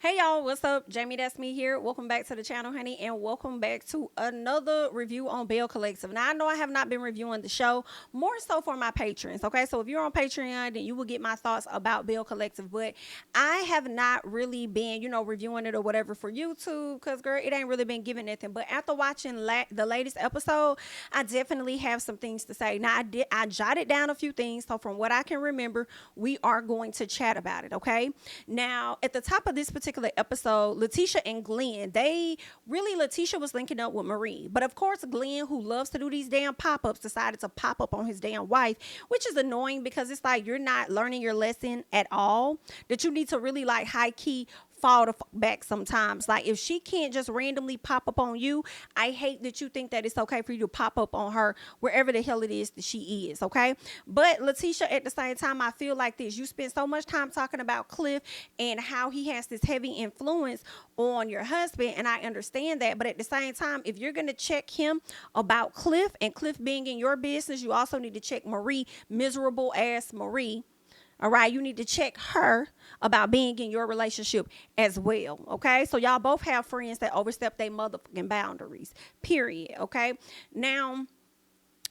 Hey y'all, what's up? JamiThatsMe here. Welcome back to the channel, honey, and welcome back to another review on Belle Collective. Now, I know I have not been reviewing the show, more so for my patrons, okay? So if you're on Patreon, then you will get my thoughts about Belle Collective, but I have not really been, reviewing it or whatever for YouTube, because, girl, it ain't really been giving nothing. But after watching the latest episode, I definitely have some things to say. Now, I jotted down a few things, so from what I can remember, we are going to chat about it, okay? Now, at the top of this particular episode, Leticia and Glenn, Leticia was linking up with Marie. But of course, Glenn, who loves to do these damn pop-ups, decided to pop up on his damn wife, which is annoying because it's like you're not learning your lesson at all. That you need to really like high key fall the back sometimes. Like if she can't just randomly pop up on you, I hate that you think that it's okay for you to pop up on her wherever the hell it is that she is, okay? But Leticia, at the same time, I feel like this. You spend so much time talking about Cliff and how he has this heavy influence on your husband, and I understand that. But at the same time, if you're gonna check him about Cliff and Cliff being in your business, you also need to check Marie, miserable ass Marie. All right, you need to check her about being in your relationship as well. Okay, so y'all both have friends that overstep their motherfucking boundaries. Period. Okay, now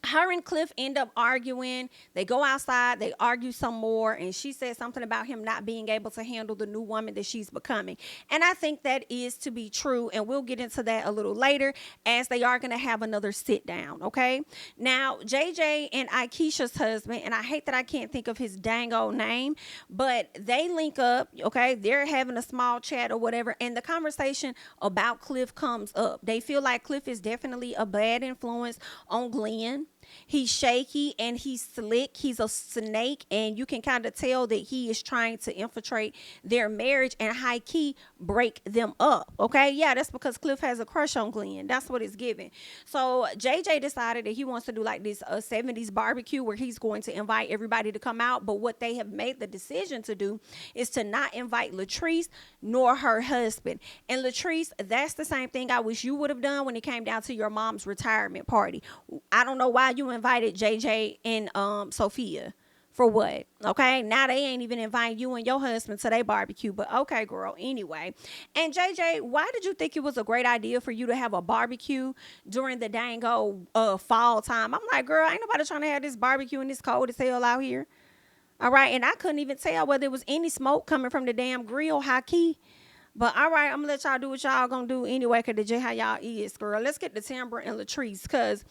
her and Cliff end up arguing. They go outside, they argue some more, and she said something about him not being able to handle the new woman that she's becoming. And I think that is to be true, and we'll get into that a little later as they are going to have another sit down, okay? Now, JJ and Aikisha's husband, and I hate that I can't think of his dang old name, but they link up, okay? They're having a small chat or whatever, and the conversation about Cliff comes up. They feel like Cliff is definitely a bad influence on Glenn. He's shaky and he's slick. He's a snake, and you can kind of tell that he is trying to infiltrate their marriage and high key break them up. Okay, yeah, that's because Cliff has a crush on Glenn. That's what it's giving. So JJ decided that he wants to do like this 70s barbecue where he's going to invite everybody to come out. But what they have made the decision to do is to not invite Latrice nor her husband. And Latrice, that's the same thing I wish you would have done when it came down to your mom's retirement party. I don't know why you invited JJ and Sophia. For what? Okay, now they ain't even inviting you and your husband to their barbecue. But okay, girl, anyway. And JJ, why did you think it was a great idea for you to have a barbecue during the dang old fall time? I'm like, girl, ain't nobody trying to have this barbecue in this cold as hell out here. All right, and I couldn't even tell whether there was any smoke coming from the damn grill, high key. But all right, I'm gonna let y'all do what y'all gonna do anyway, cause that's just how y'all is, girl. Let's get to Tambra and Latrice, cause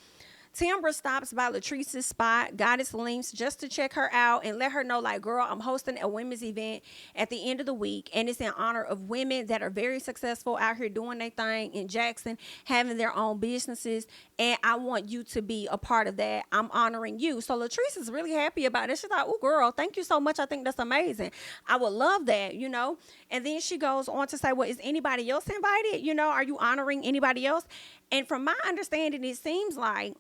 Tambra stops by Latrice's spot, Goddess Links, just to check her out and let her know, like, girl, I'm hosting a women's event at the end of the week, and it's in honor of women that are very successful out here doing their thing in Jackson, having their own businesses, and I want you to be a part of that. I'm honoring you. So Latrice is really happy about it. She's like, oh, girl, thank you so much. I think that's amazing. I would love that, And then she goes on to say, well, is anybody else invited? Are you honoring anybody else? And from my understanding, it seems like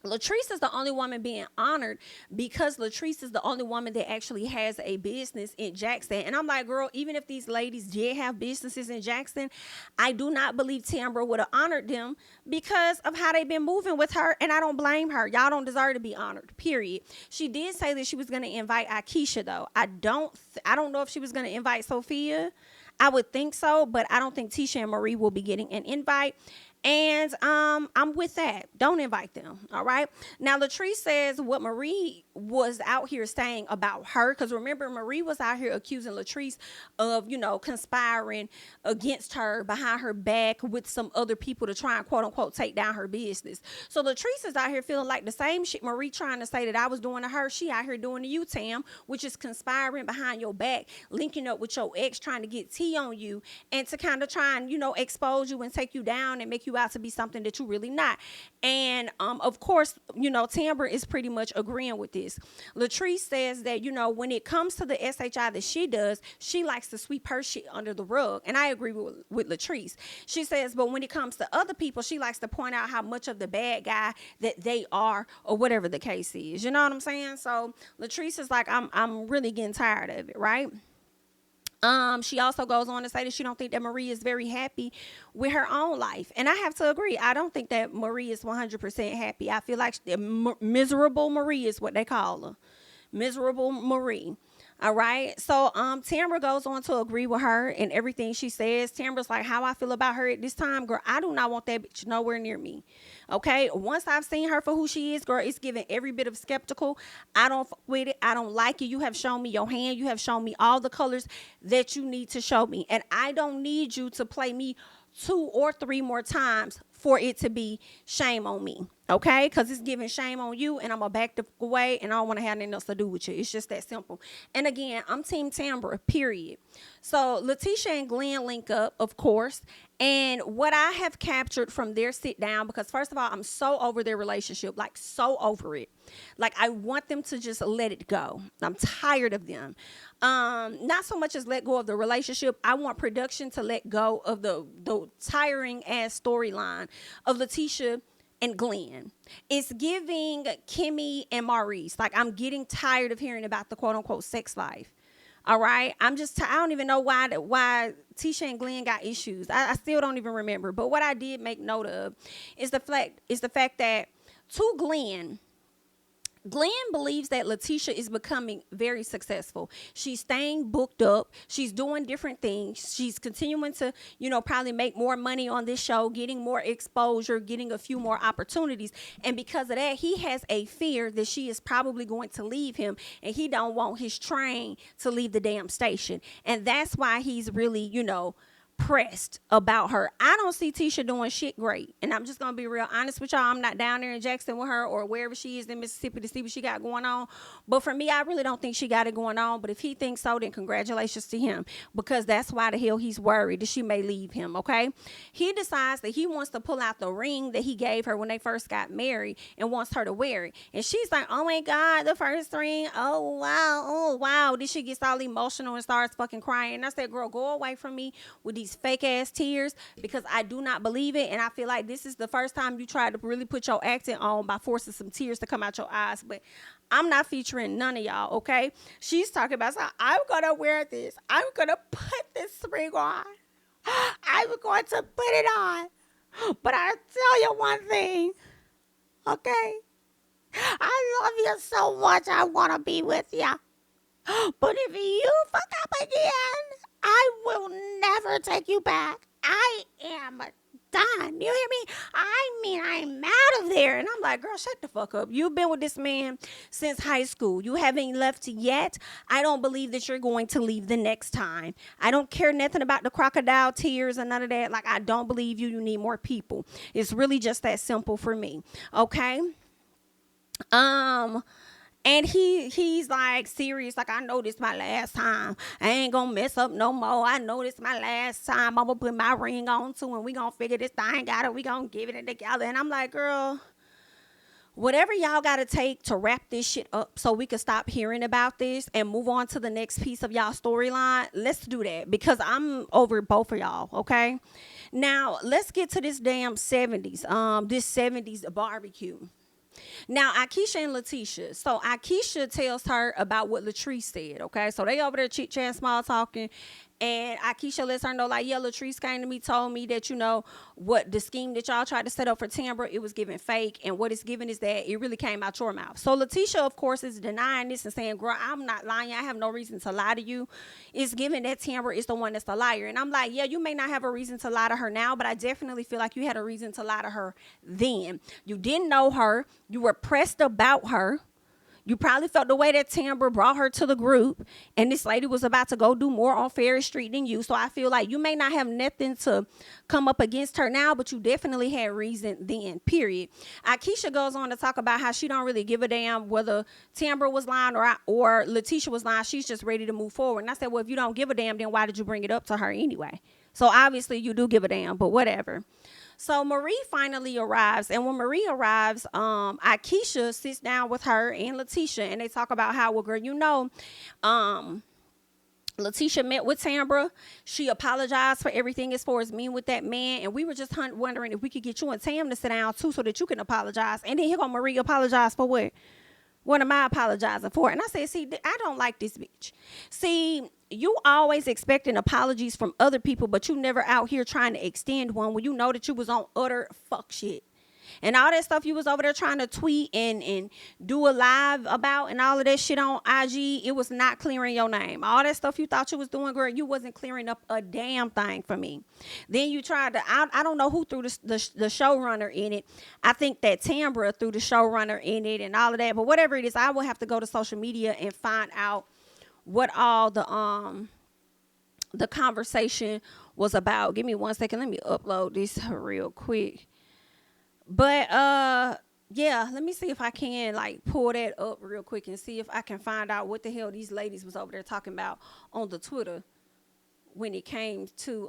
Latrice is the only woman being honored because Latrice is the only woman that actually has a business in Jackson. And I'm like, girl, even if these ladies did have businesses in Jackson, I do not believe Tambra would have honored them because of how they've been moving with her. And I don't blame her. Y'all don't deserve to be honored, period. She did say that she was going to invite Aikisha, though. I don't know if she was going to invite Sophia. I would think so, but I don't think Tisha and Marie will be getting an invite. And I'm with that. Don't invite them. All right. Now, Latrice says what Marie was out here saying about her. Because remember, Marie was out here accusing Latrice of, conspiring against her behind her back with some other people to try and quote unquote take down her business. So Latrice is out here feeling like the same shit Marie trying to say that I was doing to her. She out here doing to you, Tam, which is conspiring behind your back, linking up with your ex, trying to get tea on you and to kind of try and, expose you and take you down and make you out to be something that you really not. And of course, Tambra is pretty much agreeing with this. Latrice says that, when it comes to the SHI that she does, she likes to sweep her shit under the rug. And I agree with Latrice. She says, but when it comes to other people, she likes to point out how much of the bad guy that they are or whatever the case is. You know what I'm saying? So Latrice is like, I'm really getting tired of it, right? She also goes on to say that she don't think that Marie is very happy with her own life. And I have to agree. I don't think that Marie is 100% happy. I feel like miserable Marie is what they call her. Miserable Marie. All right. So Tambra goes on to agree with her and everything she says. Tambra's like, how I feel about her at this time, girl, I do not want that bitch nowhere near me. Okay. Once I've seen her for who she is, girl, it's giving every bit of skeptical. I don't with it. I don't like it. You have shown me your hand. You have shown me all the colors that you need to show me. And I don't need you to play me 2 or 3 more times for it to be shame on me. Okay, because it's giving shame on you, and I'm gonna back the away, and I don't want to have nothing else to do with you. It's just that simple. And again, I'm Team Tambra, period. So Leticia and Glenn link up, of course. And what I have captured from their sit down, because first of all, I'm so over their relationship, like so over it. Like I want them to just let it go. I'm tired of them. Not so much as let go of the relationship. I want production to let go of the tiring ass storyline of Leticia and Glenn. It's giving Kimmy and Maurice. Like I'm getting tired of hearing about the quote unquote sex life. All right. I don't even know why Tisha and Glenn got issues. I still don't even remember. But what I did make note of is the fact that to Glenn believes that Leticia is becoming very successful. She's staying booked up. She's doing different things. She's continuing to, probably make more money on this show, getting more exposure, getting a few more opportunities. And because of that, he has a fear that she is probably going to leave him, and he don't want his train to leave the damn station. And that's why he's really, pressed about her. I don't see Tisha doing shit great. And I'm just going to be real honest with y'all. I'm not down there in Jackson with her or wherever she is in Mississippi to see what she got going on. But for me, I really don't think she got it going on. But if he thinks so, then congratulations to him, because that's why the hell he's worried that she may leave him, okay? He decides that he wants to pull out the ring that he gave her when they first got married and wants her to wear it. And she's like, oh my God, the first ring. Oh, wow. Then she gets all emotional and starts fucking crying. And I said, girl, go away from me with these fake ass tears, because I do not believe it. And I feel like this is the first time you tried to really put your acting on by forcing some tears to come out your eyes. But I'm not featuring none of y'all, okay? She's talking about, so I'm gonna wear this. I'm gonna put this ring on. I'm going to put it on. But I'll tell you one thing, okay? I love you so much. I want to be with you. But if you fuck up again, I will never take you back. I am done. You hear me? I mean, I'm out of there. And I'm like, girl, shut the fuck up. You've been with this man since high school. You haven't left yet. I don't believe that you're going to leave the next time. I don't care nothing about the crocodile tears and none of that. Like, I don't believe you. You need more people. It's really just that simple for me. Okay? And he's like serious, like, I know this my last time. I ain't gonna mess up no more. I know this my last time. I'm gonna put my ring on too, and we gonna figure this thing out, and we gonna give it together. And I'm like, girl, whatever y'all gotta take to wrap this shit up so we can stop hearing about this and move on to the next piece of y'all storyline, let's do that, because I'm over both of y'all, okay? Now, let's get to this damn 70s, this 70s barbecue. Now, Akeisha and Leticia. So Akeisha tells her about what Latrice said, okay? So they over there chit-chatting, small talking. And Akeisha lets her know, like, yeah, Latrice came to me, told me that, what the scheme that y'all tried to set up for Tambra, it was giving fake. And what it's giving is that it really came out your mouth. So Leticia, of course, is denying this and saying, girl, I'm not lying. I have no reason to lie to you. It's giving that Tambra is the one that's the liar. And I'm like, yeah, you may not have a reason to lie to her now, but I definitely feel like you had a reason to lie to her then. You didn't know her. You were pressed about her. You probably felt the way that Tambra brought her to the group, and this lady was about to go do more on Ferry Street than you. So I feel like you may not have nothing to come up against her now, but you definitely had reason then, period. Akeisha goes on to talk about how she don't really give a damn whether Tambra was lying or Leticia was lying. She's just ready to move forward. And I said, well, if you don't give a damn, then why did you bring it up to her anyway? So obviously you do give a damn, but whatever. So Marie finally arrives, and when Marie arrives, Akeisha sits down with her and Leticia, and they talk about how, well, girl, Leticia met with Tambra. She apologized for everything as far as me with that man, and we were just wondering if we could get you and Tam to sit down too so that you can apologize. And then here go Marie apologize for what? What am I apologizing for? And I said, see, I don't like this bitch. See, you always expecting apologies from other people, but you never out here trying to extend one when you know that you was on utter fuck shit. And all that stuff you was over there trying to tweet and do a live about and all of that shit on IG, it was not clearing your name. All that stuff you thought you was doing, girl, you wasn't clearing up a damn thing for me. Then you tried to, I don't know who threw the showrunner in it. I think that Tambra threw the showrunner in it and all of that. But whatever it is, I will have to go to social media and find out what all the conversation was about. Give me 1 second. Let me upload this real quick. But yeah, let me see if I can like pull that up real quick and see if I can find out what the hell these ladies was over there talking about on the Twitter when it came to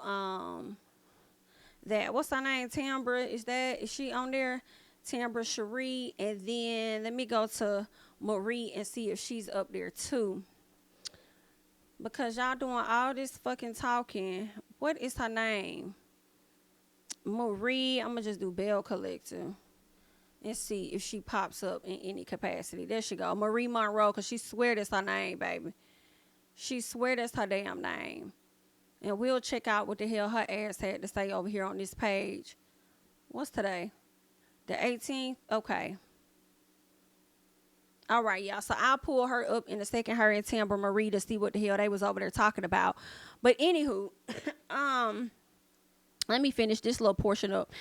that. What's her name? Tambra. Is she on there? Tambra Cherie. And then let me go to Marie and see if she's up there too. Because y'all doing all this fucking talking. What is her name? Marie. I'm going to just do Belle Collector. And see if she pops up in any capacity. There she go. Marie Monroe. Because she swear that's her name, baby. She swear that's her damn name. And we'll check out what the hell her ass had to say over here on this page. What's today? The 18th? Okay. All right, y'all. So I'll pull her up in a second, her and Tambra Marie, to see what the hell they was over there talking about. But anywho, let me finish this little portion up.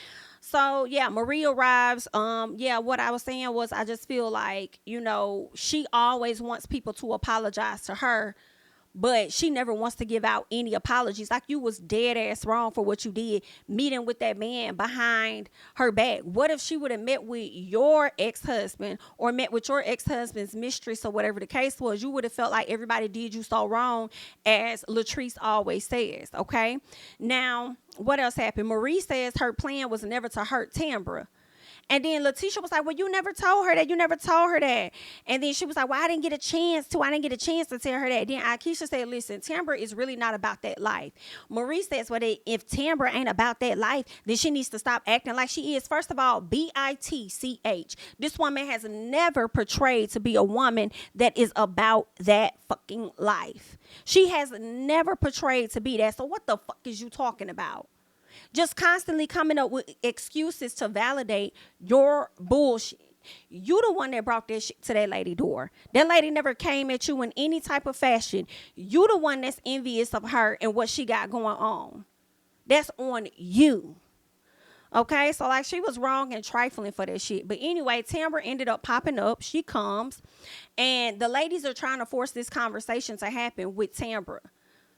So yeah, Marie arrives. Yeah, what I was saying was I just feel like, you know, she always wants people to apologize to her, but she never wants to give out any apologies. Like, you was dead ass wrong for what you did, meeting with that man behind her back. What if she would have met with your ex-husband or met with your ex-husband's mistress or whatever the case was? You would have felt like everybody did you so wrong, as Latrice always says, okay? Now, what else happened? Marie says her plan was never to hurt Tambra. And then Leticia was like, well, you never told her that. You never told her that. And then she was like, well, I didn't get a chance to tell her that. Then Akeisha said, listen, Tambra is really not about that life. Marie says, well, if Tambra ain't about that life, then she needs to stop acting like she is. First of all, bitch. This woman has never portrayed to be a woman that is about that fucking life. She has never portrayed to be that. So what the fuck is you talking about? Just constantly coming up with excuses to validate your bullshit. You the one that brought that shit to that lady door. That lady never came at you in any type of fashion. You the one that's envious of her and what she got going on. That's on you. Okay, so like, she was wrong and trifling for that shit. But anyway, Tambra ended up popping up. She comes, and the ladies are trying to force this conversation to happen with Tambra.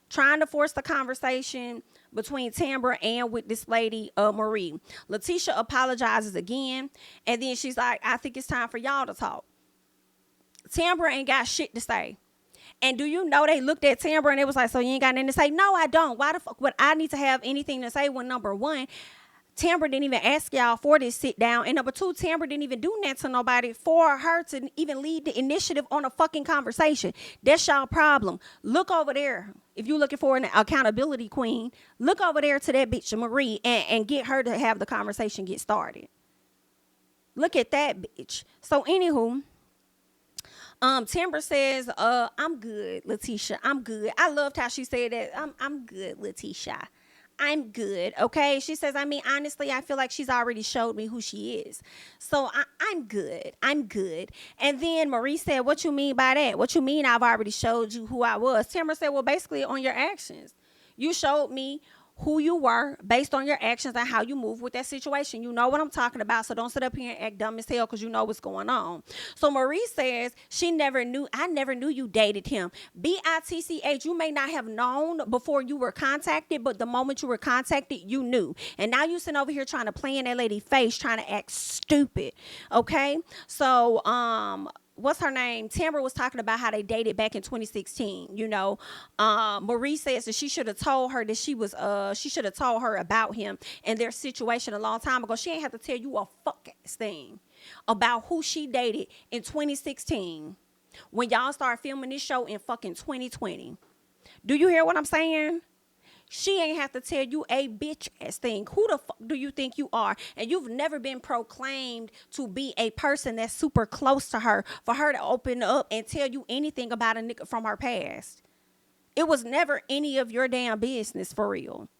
Trying to force the conversation between Tambra and with this lady, Marie. Leticia apologizes again, and then she's like, I think it's time for y'all to talk. Tambra ain't got shit to say. And do you know they looked at Tambra and it was like, so you ain't got nothing to say? No, I don't. Why the fuck would I need to have anything to say when, number one, Tambra didn't even ask y'all for this sit down. And number two, Tambra didn't even do that to nobody for her to even lead the initiative on a fucking conversation. That's y'all problem. Look over there. If you're looking for an accountability queen, look over there to that bitch Marie and get her to have the conversation get started. Look at that bitch. So anywho, Tambra says, I'm good, Leticia. I'm good. I loved how she said that. I'm good, Leticia. I'm good, okay? She says, I mean, honestly, I feel like she's already showed me who she is. So I'm good. I'm good. And then Marie said, what you mean by that? What you mean I've already showed you who I was? Tambra said, well, basically on your actions. You showed me who you were based on your actions and how you move with that situation. You know what I'm talking about, so don't sit up here and act dumb as hell because you know what's going on. So Marie says I never knew you dated him. bitch, you may not have known before you were contacted, but the moment you were contacted, you knew. And now you sitting over here trying to play in that lady's face, trying to act stupid. Okay? So, what's her name? Tambra was talking about how they dated back in 2016. You know, Marie says that she should have told her that she should have told her about him and their situation a long time ago. She ain't have to tell you a fuck ass thing about who she dated in 2016 when y'all started filming this show in fucking 2020. Do you hear what I'm saying? She ain't have to tell you a bitch ass thing. Who the fuck do you think you are? And you've never been proclaimed to be a person that's super close to her for her to open up and tell you anything about a nigga from her past. It was never any of your damn business, for real.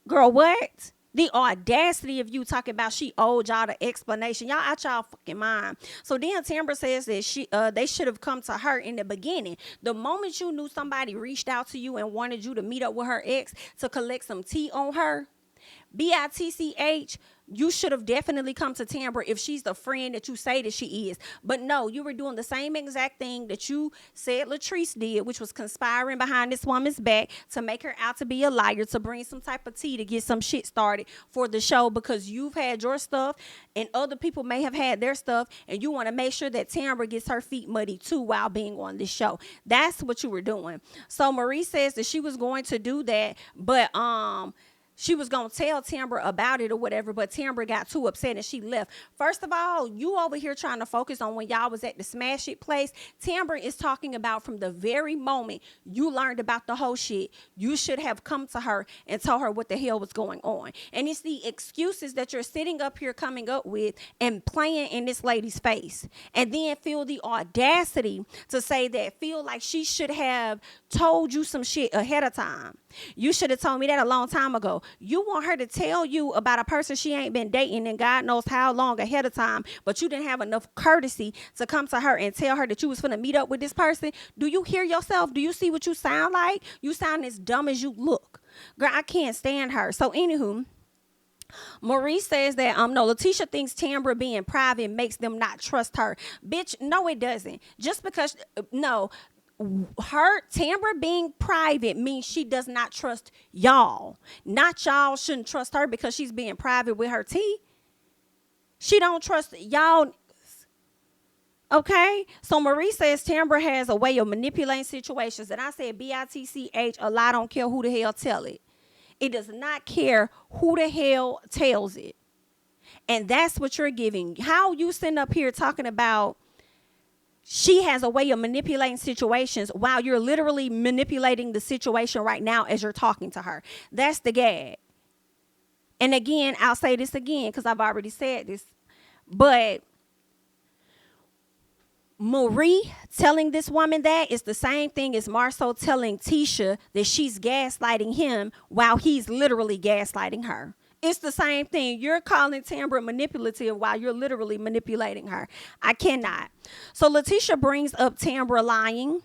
Girl, what? The audacity of you talking about she owed y'all the explanation. Y'all out y'all fucking mind. So then Tambra says that they should have come to her in the beginning. The moment you knew somebody reached out to you and wanted you to meet up with her ex to collect some tea on her, BITCH, you should have definitely come to Tambra if she's the friend that you say that she is. But no, you were doing the same exact thing that you said Latrice did, which was conspiring behind this woman's back to make her out to be a liar, to bring some type of tea to get some shit started for the show, because you've had your stuff and other people may have had their stuff, and you want to make sure that Tambra gets her feet muddy too while being on this show. That's what you were doing. So Marie says that she was going to do that, but she was going to tell Tambra about it or whatever, but Tambra got too upset and she left. First of all, you over here trying to focus on when y'all was at the Smash It place. Tambra is talking about from the very moment you learned about the whole shit, you should have come to her and told her what the hell was going on. And it's the excuses that you're sitting up here coming up with and playing in this lady's face. And then feel the audacity to say that, feel like she should have told you some shit ahead of time. You should have told me that a long time ago. You want her to tell you about a person she ain't been dating and God knows how long ahead of time, but you didn't have enough courtesy to come to her and tell her that you was finna meet up with this person. Do you hear yourself? Do you see what you sound like? You sound as dumb as you look. Girl, I can't stand her. So anywho, Marie says that no, Leticia thinks Tambra being private makes them not trust her. Bitch, no, it doesn't. Just because her Tambra being private means she does not trust y'all. Not y'all shouldn't trust her because she's being private with her tea. She don't trust y'all. Okay, so Marie says Tambra has a way of manipulating situations, and I said BITCH a lie. Don't care who the hell tell it. It does not care who the hell tells it, and that's what you're giving. How you sitting up here talking about she has a way of manipulating situations while you're literally manipulating the situation right now as you're talking to her. That's the gag. And again, I'll say this again because I've already said this, but Marie telling this woman that is the same thing as Marceau telling Tisha that she's gaslighting him while he's literally gaslighting her. It's the same thing. You're calling Tambra manipulative while you're literally manipulating her. I cannot. So Leticia brings up Tambra lying.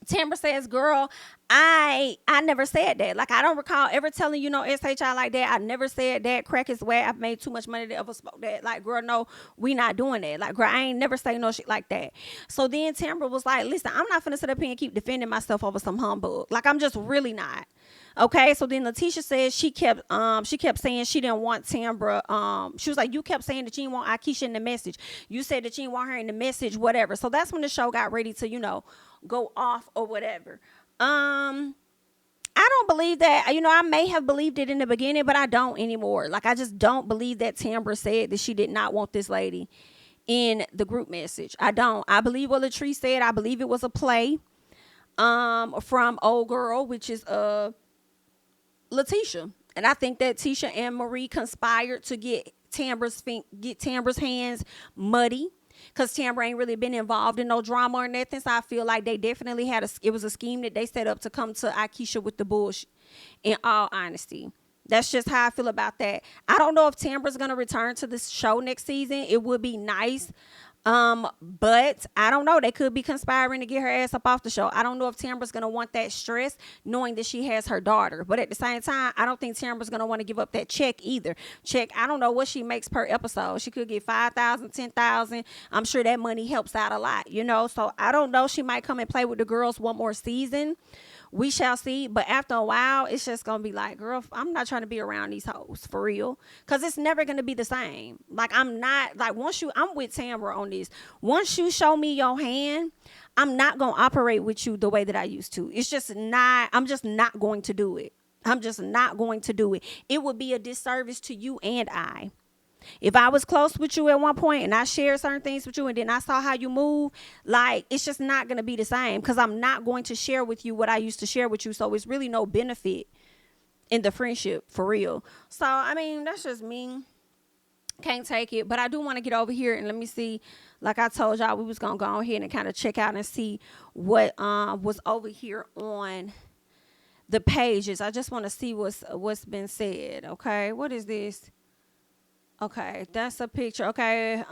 Tambra says, girl, I never said that. Like, I don't recall ever telling you no SHI like that. I never said that. Crack is where I've made too much money to ever spoke that. Like, girl, no, we not doing that. Like, girl, I ain't never say no shit like that. So then Tambra was like, listen, I'm not finna sit up here and keep defending myself over some humbug. Like, I'm just really not. Okay, so then Leticia says she kept saying she didn't want Tambra. She was like, you kept saying that you didn't want Akeisha in the message. You said that you didn't want her in the message, whatever. So that's when the show got ready to, go off or whatever. I don't believe that. I may have believed it in the beginning, but I don't anymore. Like, I just don't believe that Tambra said that she did not want this lady in the group message. I don't. I believe what Latrice said. I believe it was a play from Old Girl, which is Leticia. And I think that Tisha and Marie conspired to get Tambra's hands muddy, because Tambra ain't really been involved in no drama or nothing. So I feel like they definitely it was a scheme that they set up to come to Akeisha with the bullshit, in all honesty. That's just how I feel about that. I don't know if Tambra's going to return to this show next season. It would be nice. But I don't know. They could be conspiring to get her ass up off the show. I don't know if Tambra's going to want that stress knowing that she has her daughter. But at the same time, I don't think Tambra's going to want to give up that check either. I don't know what she makes per episode. She could get $5,000, $10,000. I'm sure that money helps out a lot, So I don't know. She might come and play with the girls one more season. We shall see. But after a while, it's just going to be like, girl, I'm not trying to be around these hoes for real. Because it's never going to be the same. Like, I'm with Tambra on this. Once you show me your hand, I'm not going to operate with you the way that I used to. It's just not, I'm just not going to do it. I'm just not going to do it. It would be a disservice to you and I. If I was close with you at one point and I shared certain things with you and then I saw how you move, like, it's just not going to be the same, because I'm not going to share with you what I used to share with you. So it's really no benefit in the friendship for real. So, I mean, that's just me. Can't take it. But I do want to get over here and let me see. Like I told y'all, we was going to go ahead and kind of check out and see what was over here on the pages. I just want to see what's been said. Okay, what is this? Okay, that's a picture. Okay,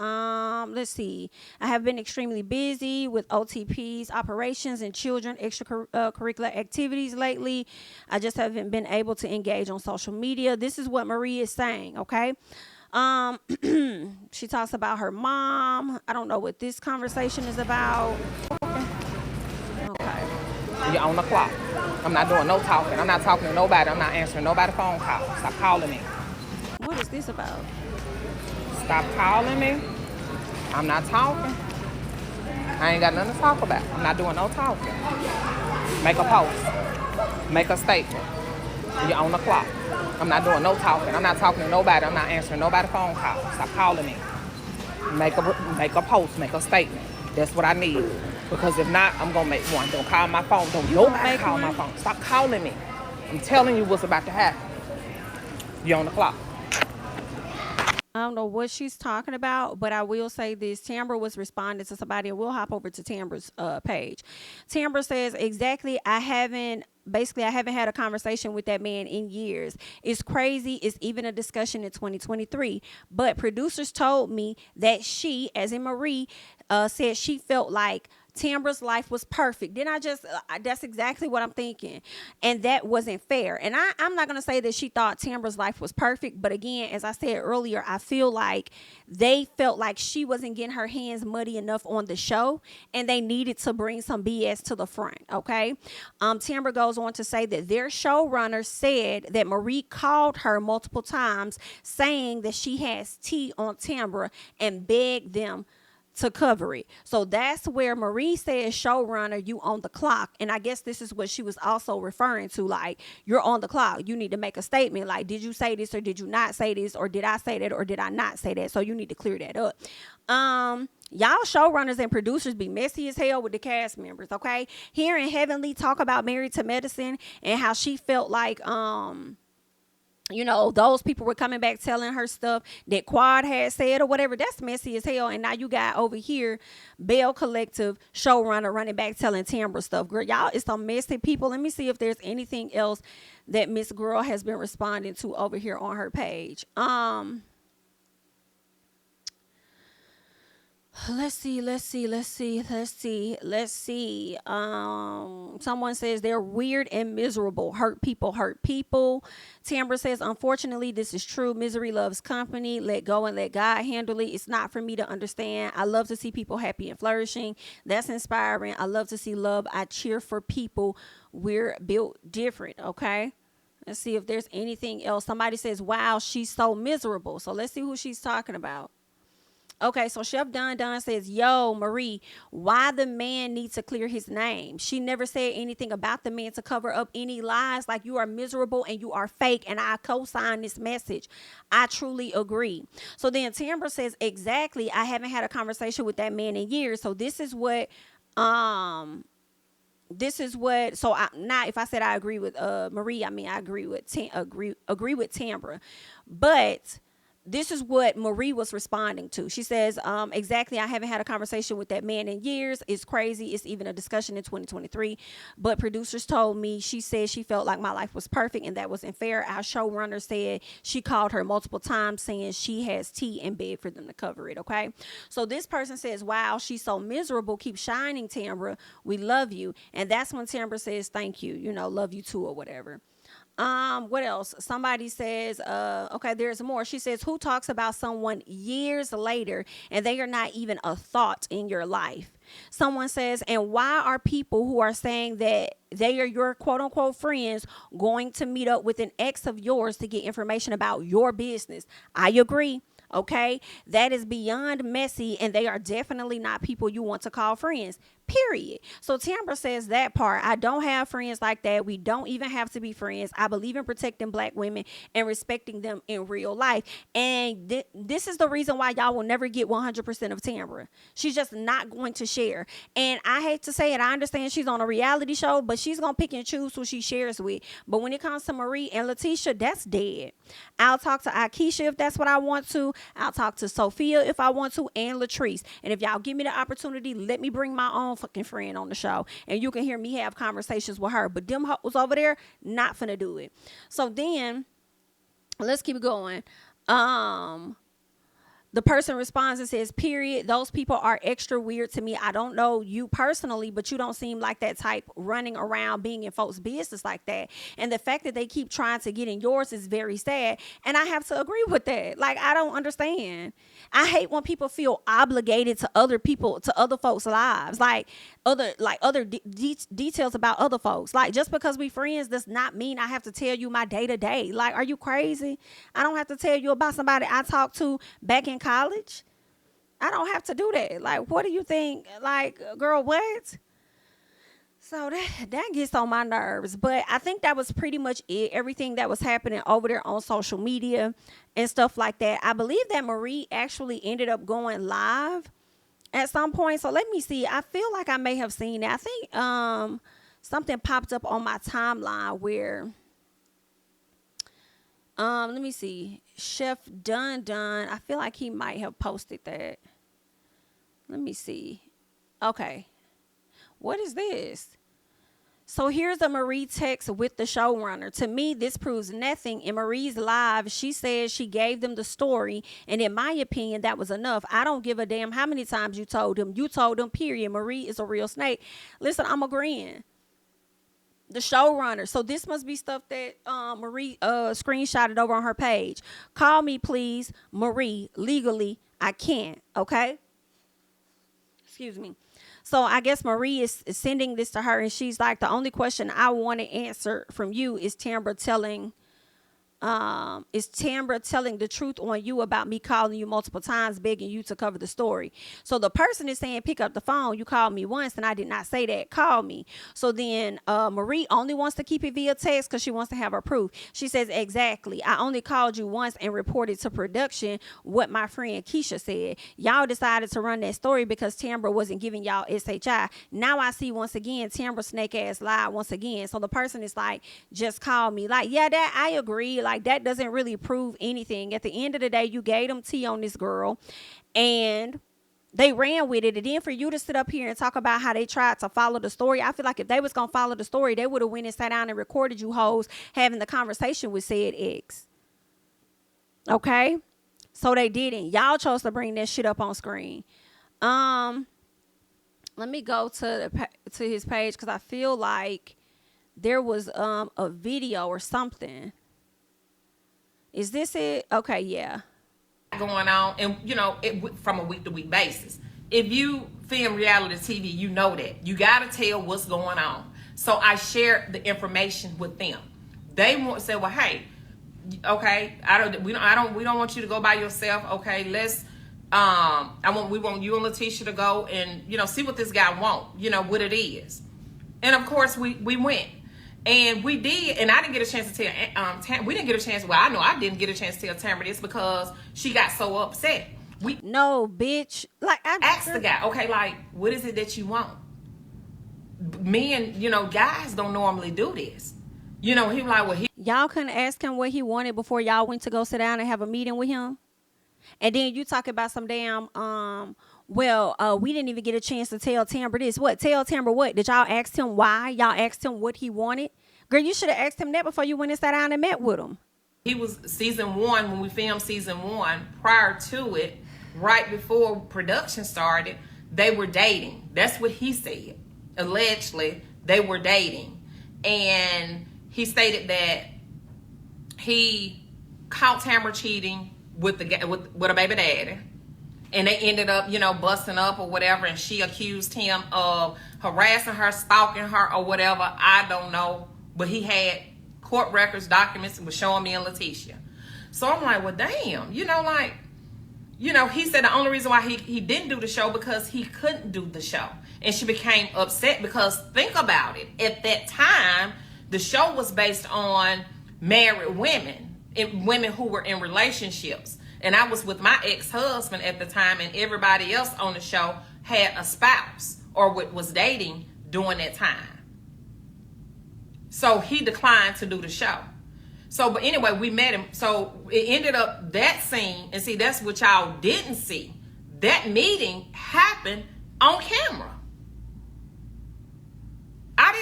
let's see. I have been extremely busy with OTPs, operations, and children extracurricular activities lately. I just haven't been able to engage on social media. This is what Marie is saying, okay? Um, she talks about her mom. I don't know what this conversation is about. Okay. You're on the clock. I'm not doing no talking. I'm not talking to nobody. I'm not answering nobody's phone call. Stop calling me. What is this about? Stop calling me. I'm not talking. I ain't got nothing to talk about. I'm not doing no talking. Make a post. Make a statement. You're on the clock. I'm not doing no talking. I'm not talking to nobody. I'm not answering nobody's phone call. Stop calling me. Make a post. Make a statement. That's what I need. Because if not, I'm gonna make one. Don't call my phone. Don't nobody call my phone. Stop calling me. I'm telling you what's about to happen. You're on the clock. I don't know what she's talking about, but I will say this. Tambra was responding to somebody, and we'll hop over to Tambra's page. Tambra says, exactly, I haven't had a conversation with that man in years. It's crazy. It's even a discussion in 2023. But producers told me that she, as in Marie, said she felt like Tambra's life was perfect. Then that's exactly what I'm thinking. And that wasn't fair. And I'm not going to say that she thought Tambra's life was perfect. But again, as I said earlier, I feel like they felt like she wasn't getting her hands muddy enough on the show. And they needed to bring some BS to the front. Okay. Tambra goes on to say that their showrunner said that Marie called her multiple times saying that she has tea on Tambra and begged them to cover it. So that's where Marie says, showrunner, you on the clock. And I guess this is what she was also referring to. Like, you're on the clock. You need to make a statement. Like, did you say this or did you not say this? Or did I say that or did I not say that? So you need to clear that up. Y'all showrunners and producers be messy as hell with the cast members, okay? Hearing Heavenly talk about Married to Medicine and how she felt like, you know, those people were coming back telling her stuff that Quad had said or whatever. That's messy as hell. And now you got over here Belle Collective showrunner running back telling Tambra stuff. Girl, y'all, it's some messy people. Let me see if there's anything else that Miss Girl has been responding to over here on her page. Let's see. Someone says they're weird and miserable. Hurt people. Tambra says, unfortunately, this is true. Misery loves company. Let go and let God handle it. It's not for me to understand. I love to see people happy and flourishing. That's inspiring. I love to see love. I cheer for people. We're built different. Okay. Let's see if there's anything else. Somebody says, wow, she's so miserable. So let's see who she's talking about. Okay, so Chef Don says, yo, Marie, why the man needs to clear his name? She never said anything about the man to cover up any lies. Like, you are miserable and you are fake, and I co-sign this message. I truly agree. So then Tambra says, exactly, I haven't had a conversation with that man in years. So this is what so if I said I agree with Marie, I mean I agree with Tambra. But this is what Marie was responding to. She says, exactly, I haven't had a conversation with that man in years. It's crazy. It's even a discussion in 2023. But producers told me, she said she felt like my life was perfect and that wasn't fair. Our showrunner said she called her multiple times saying she has tea and begged for them to cover it, okay? So this person says, wow, she's so miserable. Keep shining, Tambra. We love you. And that's when Tambra says, thank you, you know, love you too or whatever. What else? Somebody says, okay, there's more. She says, who talks about someone years later and they are not even a thought in your life? Someone says, and why are people who are saying that they are your quote unquote friends going to meet up with an ex of yours to get information about your business? I agree. Okay, that is beyond messy, and they are definitely not people you want to call friends, period. So Tambra says that part. I don't have friends like that. We don't even have to be friends. I believe in protecting Black women and respecting them in real life. And this is the reason why y'all will never get 100% of Tambra. She's just not going to share. And I hate to say it, I understand she's on a reality show, but she's going to pick and choose who she shares with. But when it comes to Marie and Leticia, that's dead. I'll talk to Akeisha if that's what I want to. I'll talk to Sophia if I want to, and Latrice. And if y'all give me the opportunity, let me bring my own motherfucking friend on the show, and you can hear me have conversations with her. But them hoes over there, not finna do it. So then, let's keep going. The person responds and says, period, those people are extra weird to me. I don't know you personally, but you don't seem like that type running around being in folks' business like that. And the fact that they keep trying to get in yours is very sad. And I have to agree with that. Like, I don't understand. I hate when people feel obligated to other people, to other folks' lives. Like other details about other folks. Like, just because we friends does not mean I have to tell you my day to day. Like, are you crazy? I don't have to tell you about somebody I talked to back in college. I don't have to do that. Like, what do you think? Like, girl, what? So that gets on my nerves. But I think that was pretty much it. Everything that was happening over there on social media and stuff like that. I believe that Marie actually ended up going live at some point. So let me see. I feel like I may have seen that. I think something popped up on my timeline where let me see. Chef Dun. I feel like he might have posted that. Let me see. Okay. What is this? So here's a Marie text with the showrunner. To me, this proves nothing. In Marie's live, she says she gave them the story. And in my opinion, that was enough. I don't give a damn how many times you told them. You told them, period. Marie is a real snake. Listen, I'm agreeing. The showrunner. So this must be stuff that Marie screenshotted over on her page. Call me, please, Marie. Legally, I can't. Okay? Excuse me. So I guess Marie is sending this to her, and she's like, the only question I want to answer from you is Tambra telling the truth on you about me calling you multiple times, begging you to cover the story. So the person is saying, pick up the phone. You called me once, and I did not say that. Call me. So then Marie only wants to keep it via text because she wants to have her proof. She says, exactly. I only called you once and reported to production what my friend Keisha said. Y'all decided to run that story because Tambra wasn't giving y'all SHI. Now I see once again Tambra snake ass lied once again. So the person is like, just call me. Like, yeah, that I agree. Like, that doesn't really prove anything. At the end of the day, you gave them tea on this girl and they ran with it. And then for you to sit up here and talk about how they tried to follow the story, I feel like if they was going to follow the story, they would have went and sat down and recorded you hoes having the conversation with said ex. Okay? So they didn't. Y'all chose to bring that shit up on screen. Let me go to his page because I feel like there was a video or something. Is this it? Okay, yeah. Going on, and you know, from a week-to-week basis. If you film reality TV, you know that you got to tell what's going on. So I shared the information with them. They say, well, hey, okay, we don't want you to go by yourself. Okay, let's we want you and Leticia to go and, you know, see what this guy want, you know, what it is. And of course we went. And we did, and I didn't get a chance to tell, we didn't get a chance, well, I know I didn't get a chance to tell Tambra this because she got so upset. No, bitch. Like, I asked the guy, okay, like, what is it that you want? Men, you know, guys don't normally do this. You know, he was like, well, y'all couldn't ask him what he wanted before y'all went to go sit down and have a meeting with him? And then you talk about some damn, we didn't even get a chance to tell Tambra this. What? Tell Tambra what? Did y'all ask him why? Y'all asked him what he wanted? Girl, you should have asked him that before you went and sat down and met with him. He was season 1, when we filmed season 1, prior to it, right before production started, they were dating. That's what he said. Allegedly, they were dating. And he stated that he caught Tambra cheating with a baby daddy. And they ended up, you know, busting up or whatever. And she accused him of harassing her, stalking her or whatever. I don't know. But he had court records, documents, and was showing me and Leticia. So I'm like, well, damn. You know, like, you know, he said the only reason why he didn't do the show because he couldn't do the show. And she became upset because, think about it. At that time, the show was based on married women, women who were in relationships. And I was with my ex-husband at the time, and everybody else on the show had a spouse or was dating during that time. So he declined to do the show. So, but anyway, we met him. So it ended up that scene, and see, that's what y'all didn't see. That meeting happened on camera.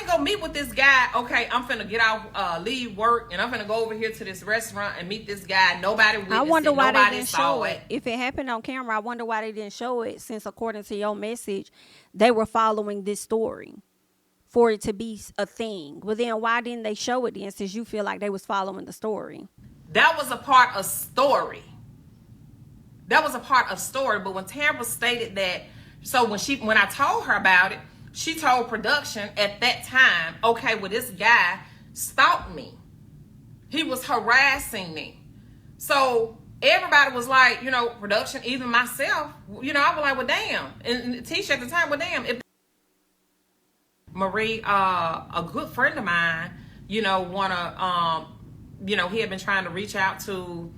can go meet with this guy. Okay, I'm finna get out, leave work, and I'm finna go over here to this restaurant and meet this guy. Nobody witnessed I wonder why Nobody they didn't saw show it. If it happened on camera, I wonder why they didn't show it, since according to your message, they were following this story for it to be a thing. Well, then why didn't they show it then, since you feel like they was following the story? That was a part of story. That was a part of story. But when Tambra stated that, so when I told her about it, she told production at that time, okay, well, this guy stalked me. He was harassing me. So everybody was like, you know, production, even myself, you know, I was like, well, damn. And Tisha at the time, well, damn. If Marie, a good friend of mine, you know, you know, he had been trying to reach out to,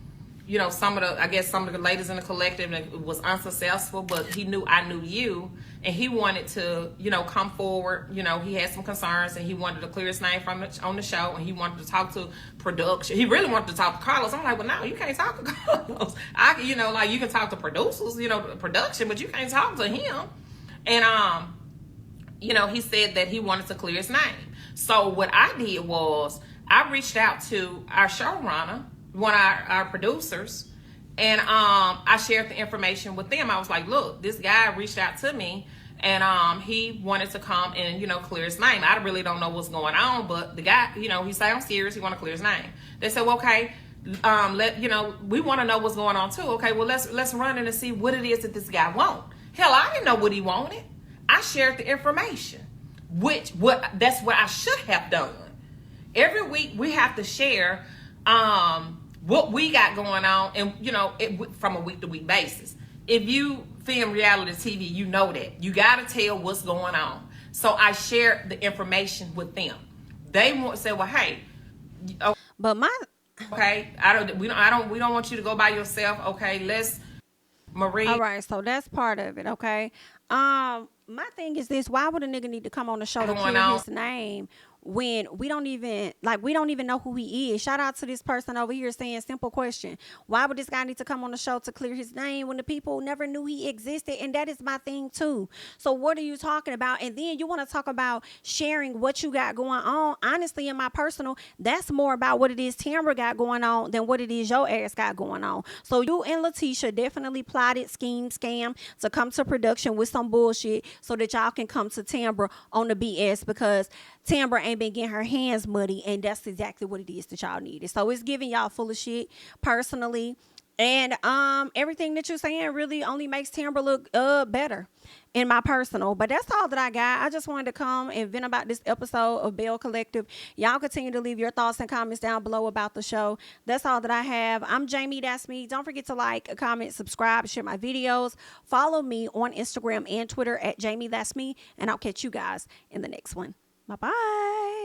you know, some of the ladies in the collective, and it was unsuccessful, but he knew I knew you, and he wanted to, you know, come forward. You know, he had some concerns, and he wanted to clear his name on the show, and he wanted to talk to production. He really wanted to talk to Carlos. I'm like, well, no, you can't talk to Carlos. You know, like, you can talk to producers, you know, production, but you can't talk to him. And, you know, he said that he wanted to clear his name. So what I did was I reached out to our showrunner, one of our producers, and I shared the information with them. I was like, look, this guy reached out to me, and he wanted to come and, you know, clear his name. I really don't know what's going on, but the guy, you know, he sounds serious. He want to clear his name. They said, well, okay, you know, we want to know what's going on too. Okay, well, let's run in and see what it is that this guy want. Hell, I didn't know what he wanted. I shared the information, that's what I should have done. Every week we have to share what we got going on, and, you know, from a week-to-week basis. If you film reality TV, you know that. You got to tell what's going on. So I shared the information with them. They say, well, hey, But okay, we don't want you to go by yourself. Okay, Marie. All right, so that's part of it, okay? My thing is this: why would a nigga need to come on the show to clear his name when we don't even know who he is? Shout out to this person over here saying, simple question: why would this guy need to come on the show to clear his name when the people never knew he existed? And that is my thing too. So what are you talking about? And then you want to talk about sharing what you got going on. Honestly, in my personal, that's more about what it is Tambra got going on than what it is your ass got going on. So you and Leticia definitely plotted, schemed, scam to come to production with some bullshit so that y'all can come to Tambra on the BS, because Tambra ain't been getting her hands muddy, and that's exactly what it is that y'all needed. So it's giving y'all full of shit personally. And everything that you're saying really only makes Tambra look better in my personal. But that's all that I got. I just wanted to come and vent about this episode of Belle Collective. Y'all continue to leave your thoughts and comments down below about the show. That's all that I have. I'm Jami, that's me. Don't forget to like, comment, subscribe, share my videos. Follow me on Instagram and Twitter at JamiThatsMe, and I'll catch you guys in the next one. Bye-bye.